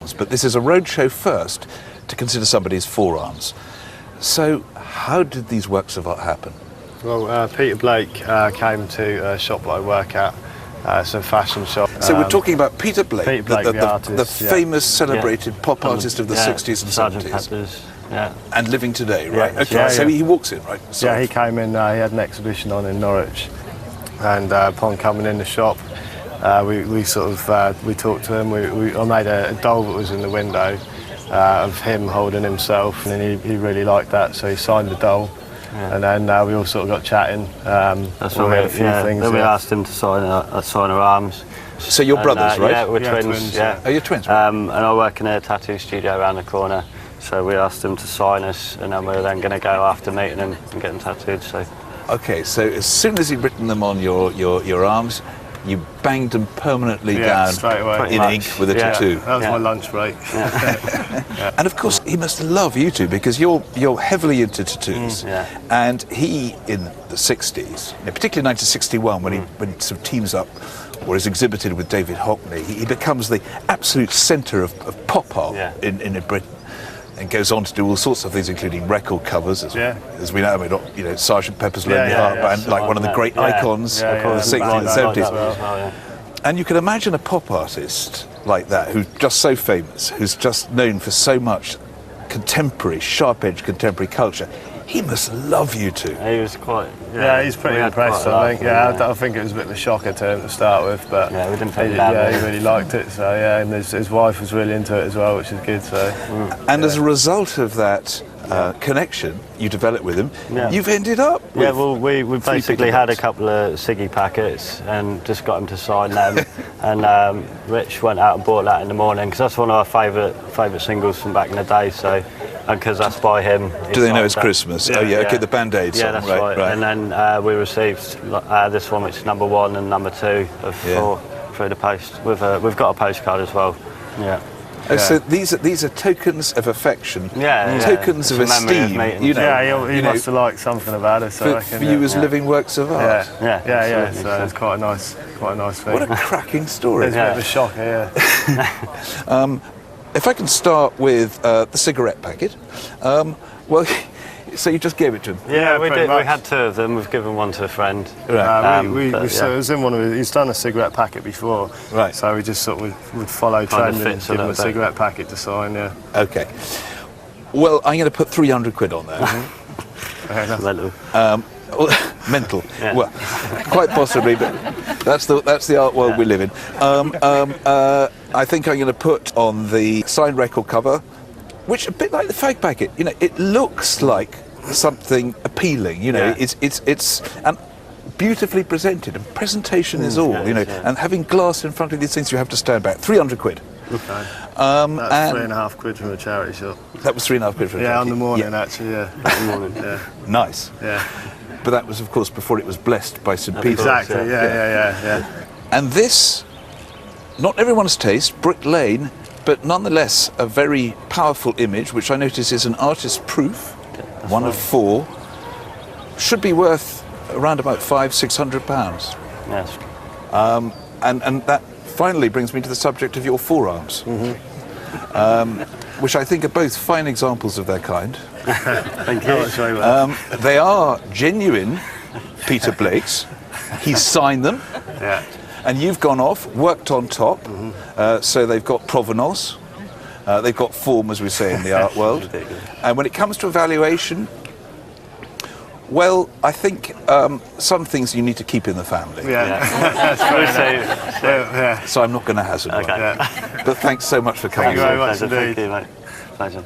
arms, but this is a roadshow first to consider somebody's forearms. So how did these works of art happen? Well, Peter Blake came to a shop that I work at, some fashion shop. So we're talking about Peter Blake, Peter Blake, the artist, the famous, celebrated pop artist of the 60s and 70s. Peppers, and living today, right? Yeah. Okay, Yeah, so yeah. he walks in, right? Sorry. Yeah, he came in, he had an exhibition on in Norwich, and upon coming in the shop, we talked to him. I made a doll that was in the window of him holding himself, and then he really liked that, so he signed the doll. Yeah. And then we all sort of got chatting. That's when we had a few things. Then we asked him to sign our arms. So you're brothers, right? Yeah, we're twins. Yeah. Oh, you're twins. And I work in a tattoo studio around the corner. So we asked him to sign us, and then we were then going to go after meeting him and get them tattooed. So. Okay, so as soon as he'd written them on your arms, you banged them permanently down straight away. in ink with a tattoo. That was my lunch break. And of course, he must love you two because you're heavily into tattoos. And he, in the 60s, particularly 1961, when he sort of teams up or is exhibited with David Hockney, he becomes the absolute centre of pop art in Britain. And goes on to do all sorts of things, including record covers, as we know. I mean, Sgt. Pepper's Lonely Heart Band, like one of the great icons of the 60s and 70s. And you can imagine a pop artist like that, who's just so famous, who's just known for so much contemporary, sharp-edged contemporary culture. He must love you two. He was quite... Yeah, he's pretty impressed, I think. I think it was a bit of a shocker to him to start with, but we didn't think he really liked it. So and his wife was really into it as well, which is good. So. And as a result of that connection you developed with him, you've ended up with we basically had a couple of Siggy packets and just got him to sign them. And Rich went out and bought that in the morning because that's one of our favourite singles from back in the day. So. Because that's by him. Do they know it's Christmas? Okay, the Band-Aid song. Yeah, that's right. And then we received this one, which is number 1 and number 2 of 4 through the post. We've got a postcard as well. Yeah. Oh, so these are tokens of affection, tokens of it's esteem. He must have liked something about it. So for you as living works of art. Yeah. So it's quite a nice thing. What a cracking story! It's a bit of a shocker. If I can start with the cigarette packet. So you just gave it to him? Yeah, we did. We had 2 of them. We've given one to a friend. So it was in one of he's done a cigarette packet before. Right. So we just sort of would follow trend and give him a cigarette packet to sign. Yeah. Okay. Well, I'm going to put 300 quid on there. Mental. Yeah. Well, quite possibly, but that's the art world we live in. I think I'm going to put on the signed record cover, which a bit like the fag packet. It looks like something appealing. It's and beautifully presented, and presentation is all. And having glass in front of these things, you have to stand back. 300 quid. Okay. That's 3.5 quid from a charity shop. That was 3.5 quid from a charity. On the morning actually. On the morning. Yeah. Nice. Yeah. But that was, of course, before it was blessed by St. Peter. Exactly, yeah. And this, not everyone's taste, Brick Layne, but nonetheless a very powerful image, which I notice is an artist's proof, one of 4, should be worth around about £500-600. Yes. And that finally brings me to the subject of your forearms, which I think are both fine examples of their kind. Thank you. They are genuine Peter Blakes. He signed them. Yeah. And you've gone off, worked on top. So they've got provenance. They've got form, as we say in the art world. And when it comes to evaluation, well, I think some things you need to keep in the family. Yeah. So I'm not going to hazard one. Okay. But thanks so much for coming. Thank you very much indeed. Thank you, mate. Pleasure.